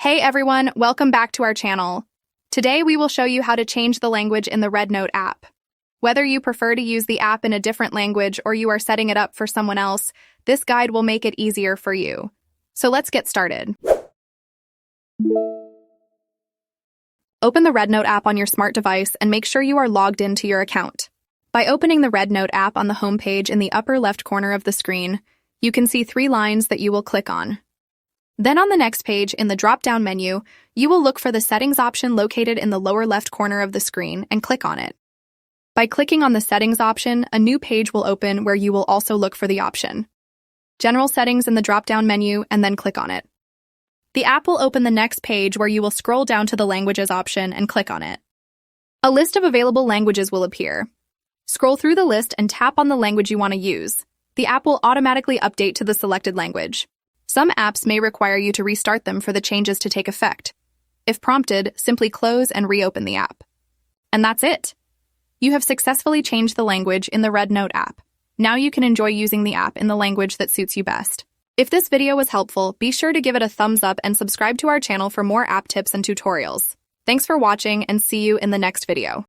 Hey everyone, welcome back to our channel. Today we will show you how to change the language in the RedNote app. Whether you prefer to use the app in a different language or you are setting it up for someone else, this guide will make it easier for you. So let's get started. Open the RedNote app on your smart device and make sure you are logged into your account. By opening the RedNote app on the home page in the upper left corner of the screen, you can see 3 lines that you will click on. Then on the next page, in the drop-down menu, you will look for the Settings option located in the lower left corner of the screen and click on it. By clicking on the Settings option, a new page will open where you will also look for the option General Settings in the drop-down menu and then click on it. The app will open the next page where you will scroll down to the Languages option and click on it. A list of available languages will appear. Scroll through the list and tap on the language you want to use. The app will automatically update to the selected language. Some apps may require you to restart them for the changes to take effect. If prompted, simply close and reopen the app. And that's it! You have successfully changed the language in the RedNote app. Now you can enjoy using the app in the language that suits you best. If this video was helpful, be sure to give it a thumbs up and subscribe to our channel for more app tips and tutorials. Thanks for watching and see you in the next video.